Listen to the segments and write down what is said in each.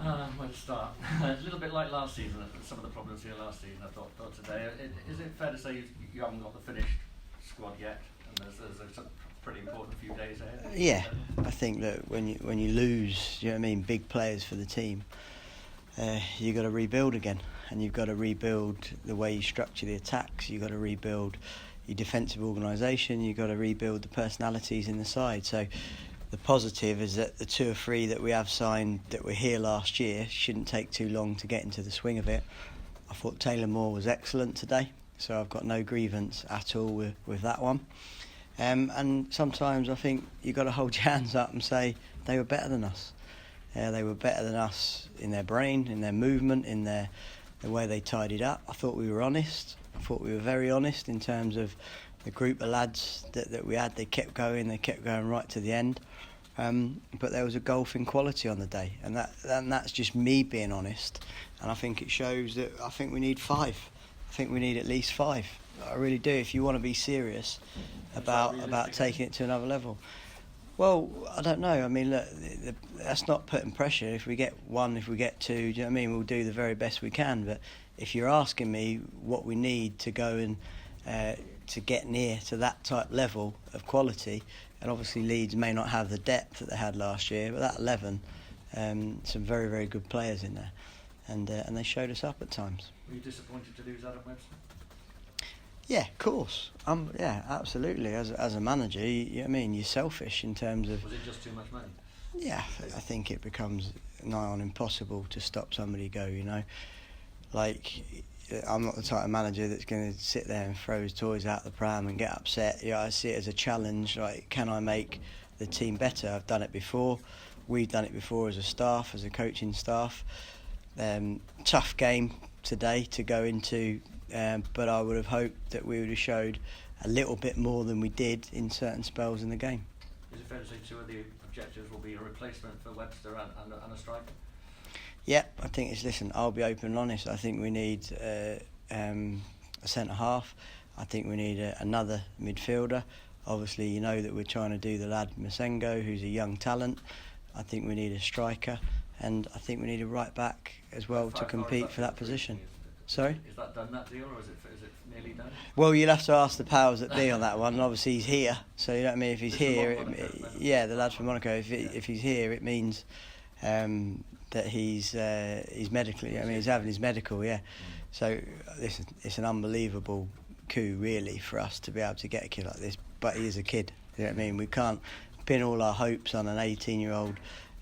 Where to start? A little bit like last season, some of the problems here last season, I thought today. Is it fair to say you haven't got the finished squad yet, and there's a pretty important few days ahead? Yeah, I think that when you lose, you know what I mean, big players for the team, you've got to rebuild again, and you've got to rebuild the way you structure the attacks. You've got to rebuild your defensive organisation. You've got to rebuild the personalities in the side. So the positive is that the 2 or 3 that we have signed that were here last year shouldn't take too long to get into the swing of it. I thought Taylor Moore was excellent today, so I've got no grievance at all with that one. And sometimes I think you've got to hold your hands up and say they were better than us. They were better than us in their brain, in their movement, in the way they tidied up. I thought we were honest. I thought we were very honest in terms of the group of lads that we had. They kept going right to the end. But there was a golfing quality on the day, and that's just me being honest. And I think it shows that I think we need 5. I think we need at least 5. I really do. If you want to be serious about taking it to another level. Well, I don't know. I mean, look, that's not putting pressure. If we get 1, if we get 2, do you know what I mean? We'll do the very best we can. But if you're asking me what we need to go and to get near to that type level of quality, and obviously Leeds may not have the depth that they had last year, but that 11, some very, very good players in there, and they showed us up at times. Were you disappointed to lose Adam Webster? Yeah, of course. Yeah, absolutely. As a manager, you know what I mean, you're selfish in terms of. Was it just too much money? Yeah, I think it becomes nigh on impossible to stop somebody go. You know, like I'm not the type of manager that's going to sit there and throw his toys out the pram and get upset. Yeah, I see it as a challenge. Like, can I make the team better? I've done it before. We've done it before as a staff, as a coaching staff. Tough game today to go into. But I would have hoped that we would have showed a little bit more than we did in certain spells in the game. Is it fair to say 2 of the objectives will be a replacement for Webster and a striker? Yeah, I think listen, I'll be open and honest. I think we need a centre-half. I think we need another midfielder. Obviously, you know that we're trying to do the lad Masengo, who's a young talent. I think we need a striker, and I think we need a right-back as well to compete for that position. Sorry? Is that done, that deal, or is it nearly done? Well, you'll have to ask the powers that be on that one. And obviously, he's here, so you know what I mean. If he's here, the lad from Monaco. If he's here, it means that he's medically. I mean, he's having his medical. Yeah. So it's an unbelievable coup, really, for us to be able to get a kid like this. But he is a kid. You know what I mean? We can't pin all our hopes on an 18-year-old.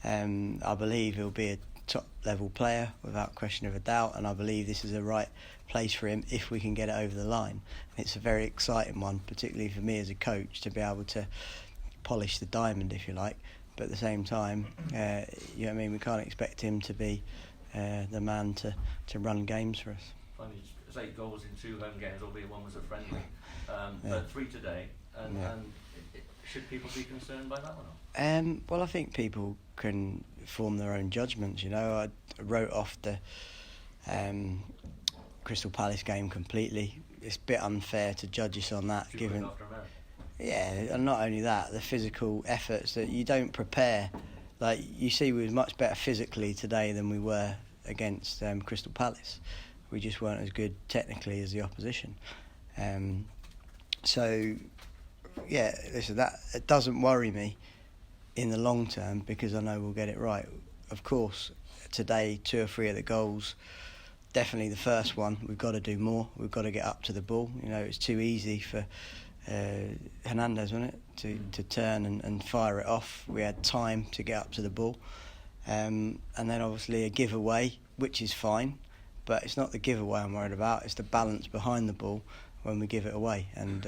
I believe he'll be a top-level player without question of a doubt, and I believe this is the right place for him if we can get it over the line. And it's a very exciting one, particularly for me as a coach, to be able to polish the diamond, if you like. But at the same time, you know what I mean, we can't expect him to be the man to run games for us. Finally, it's 8 goals in 2 home games, albeit one was a friendly, but 3 today. And should people be concerned by that one? Well, I think people can form their own judgments. You know, I wrote off the Crystal Palace game completely. It's a bit unfair to judge us on that, given. Yeah, and not only that, the physical efforts that you don't prepare. Like, you see, we were much better physically today than we were against Crystal Palace. We just weren't as good technically as the opposition. So, yeah, listen, that it doesn't worry me in the long term, because I know we'll get it right. Of course, today 2 or 3 of the goals, definitely the first one, we've got to do more. We've got to get up to the ball. You know, it's too easy for Hernandez, wasn't it, to turn and fire it off. We had time to get up to the ball, and then obviously a giveaway, which is fine, but it's not the giveaway I'm worried about. It's the balance behind the ball when we give it away. And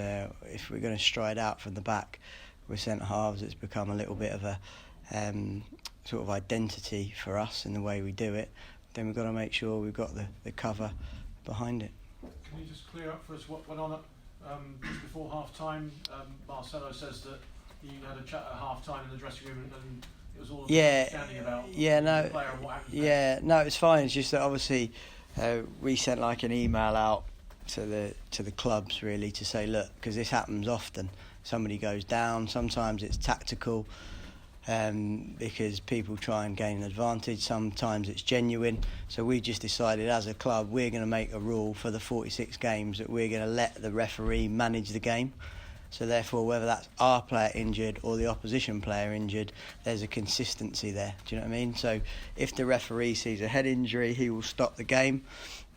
if we're going to stride out from the back with centre halves, it's become a little bit of a sort of identity for us in the way we do it. Then we've got to make sure we've got the cover behind it. Can you just clear up for us what went on just before half time? Marcelo says that you had a chat at half time in the dressing room and it was all understanding about the player and what happened. Yeah, no, it's fine. It's just that obviously we sent like an email out to the clubs, really, to say, look, because this happens often. Somebody goes down. Sometimes it's tactical. because people try and gain an advantage. Sometimes it's genuine. So we just decided as a club we're going to make a rule for the 46 games that we're going to let the referee manage the game. So therefore, whether that's our player injured or the opposition player injured, there's a consistency there. Do you know what I mean? So if the referee sees a head injury, he will stop the game.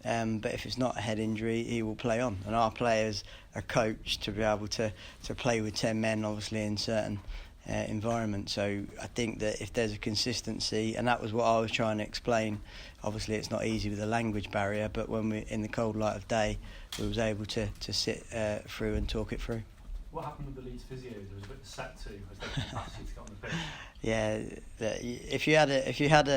But if it's not a head injury, he will play on. And our players are coached to be able to play with 10 men, obviously, in certain environments. So I think that if there's a consistency, and that was what I was trying to explain, obviously it's not easy with the language barrier, but when we're in the cold light of day, we was able to sit through and talk it through. What happened with the Leeds physio? There was a bit of set to as they capacity to get on the pitch. Yeah, if you had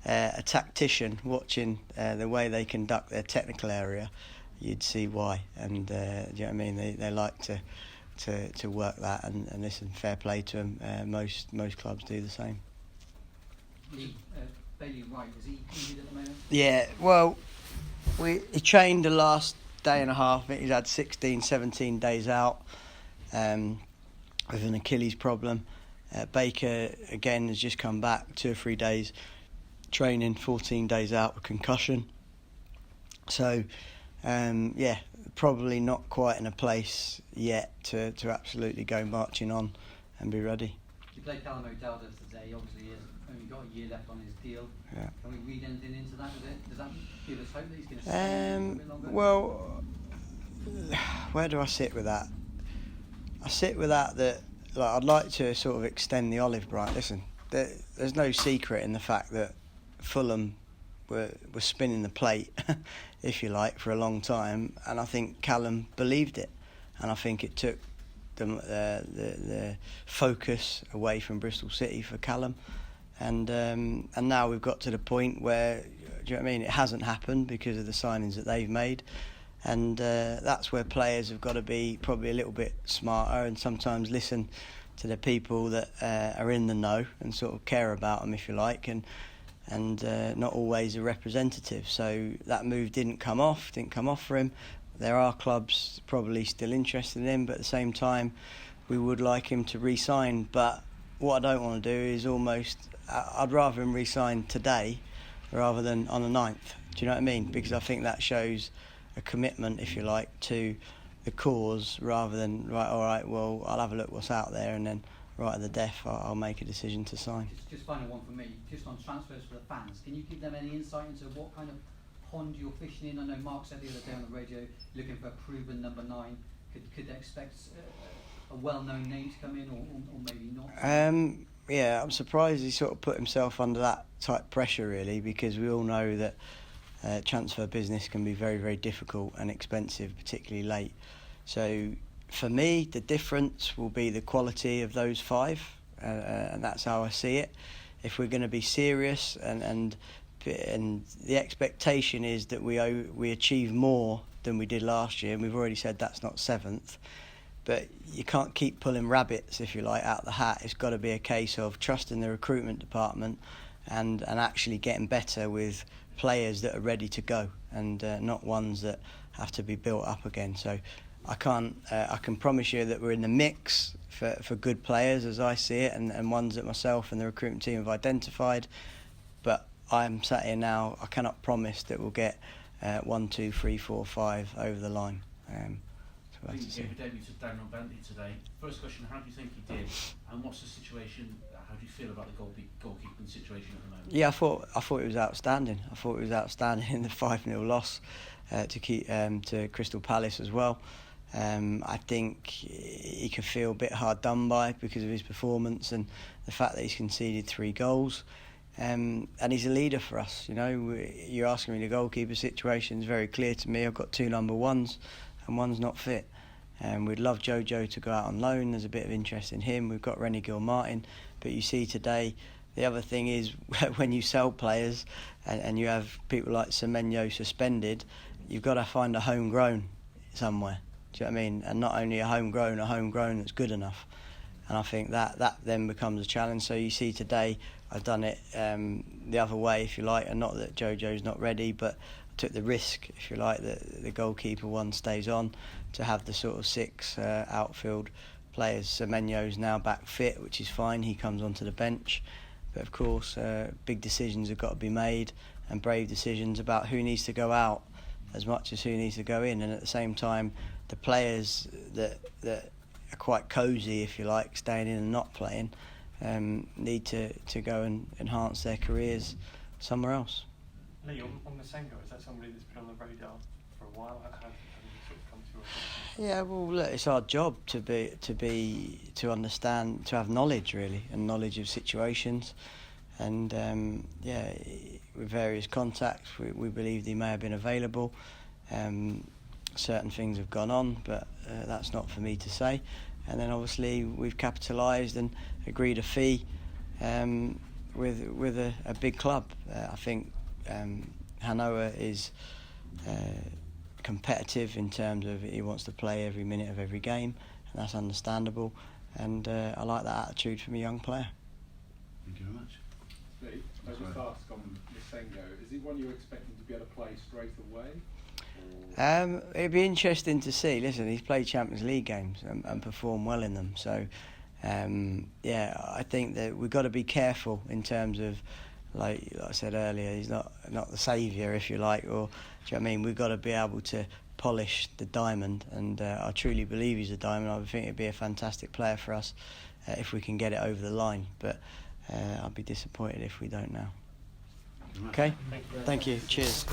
a tactician watching the way they conduct their technical area, you'd see why. And do you know what I mean? They like to work that, and listen, fair play to them. Most clubs do the same. Bailey Wright, is he injured at the moment? Yeah, well, he trained the last day and a half. I think he's had 16, 17 days out. With an Achilles problem. Baker again has just come back 2 or 3 days training, 14 days out with concussion. So probably not quite in a place yet to absolutely go marching on and be ready. You played Callum O'Dowd today. Obviously he has only got a year left on his deal. Yeah. Can we read anything into that? Does that give us hope that he's going to stay a bit longer? Well, where do I sit with that? I sit with that I'd like to sort of extend the olive branch. Listen, there's no secret in the fact that Fulham were spinning the plate, if you like, for a long time, and I think Callum believed it, and I think it took the focus away from Bristol City for Callum, and now we've got to the point where, do you know what I mean, it hasn't happened because of the signings that they've made. And that's where players have got to be probably a little bit smarter and sometimes listen to the people that are in the know and sort of care about them, if you like, and not always a representative. So that move didn't come off for him. There are clubs probably still interested in him, but at the same time, we would like him to re-sign. But what I don't want to do is I'd rather him re-sign today rather than on the 9th. Do you know what I mean? Because I think that shows a commitment, if you like, to the cause rather than well, I'll have a look what's out there and then right at the death I'll make a decision to sign. Just final one for me, just on transfers for the fans. Can you give them any insight into what kind of pond you're fishing in? I know Mark said the other day on the radio, looking for a proven number 9. Could they expect a well-known name to come in, or maybe not? Yeah, I'm surprised he sort of put himself under that type pressure, really, because we all know that transfer business can be very, very difficult and expensive, particularly late. So for me, the difference will be the quality of those 5, and that's how I see it. If we're going to be serious, and the expectation is that we achieve more than we did last year, and we've already said that's not 7th. But you can't keep pulling rabbits, if you like, out of the hat. It's got to be a case of trusting the recruitment department and actually getting better with players that are ready to go and not ones that have to be built up again. So I can promise you that we're in the mix for good players as I see it, and ones that myself and the recruitment team have identified. But I'm sat here now, I cannot promise that we'll get 1, 2, 3, 4, 5 over the line. I think you gave a debut to Daniel Bentley today. First question, how do you think he did? And what's the situation, how do you feel about the goalkeeping situation at the moment? Yeah, I thought it was outstanding. I thought it was outstanding in the 5-0 loss to Crystal Palace as well. I think he can feel a bit hard done by because of his performance and the fact that he's conceded 3 goals. And he's a leader for us. You know, you're asking me the goalkeeper situation is very clear to me. I've got 2 number 1s and 1's not fit. We'd love Jojo to go out on loan. There's a bit of interest in him. We've got Rennie Gilmartin. But you see today, the other thing is when you sell players and you have people like Semenyo suspended, you've got to find a homegrown somewhere. Do you know what I mean? And not only a homegrown that's good enough. And I think that then becomes a challenge. So you see today, I've done it the other way, if you like, and not that Jojo's not ready, but I took the risk, if you like, that the goalkeeper one stays on to have the sort of 6 outfield players. Semenyo's now back fit, which is fine. He comes onto the bench. But of course, big decisions have got to be made, and brave decisions about who needs to go out as much as who needs to go in. And at the same time, the players that are quite cosy, if you like, staying in and not playing, need to go and enhance their careers somewhere else. Lee, on Masengo, is that somebody that's been on the radar for a while? How have you sort of come to your attention? Yeah, well, look, it's our job to understand, to have knowledge really, and knowledge of situations, and with various contacts, we believed he may have been available. Certain things have gone on, but that's not for me to say. And then obviously we've capitalised and agreed a fee with a big club. I think Hanoa is competitive in terms of he wants to play every minute of every game, and that's understandable. And I like that attitude from a young player. Thank you very much. Steve, I just asked on Masengo, is he one you're expecting to be able to play straight away? It'd be interesting to see. Listen, he's played Champions League games and performed well in them. So, I think that we've got to be careful in terms of, like I said earlier, he's not the saviour, if you like, or do you know what I mean? We've got to be able to polish the diamond, and I truly believe he's a diamond. I think it'd be a fantastic player for us if we can get it over the line. But I'd be disappointed if we don't now. Okay? Thank you. Cheers.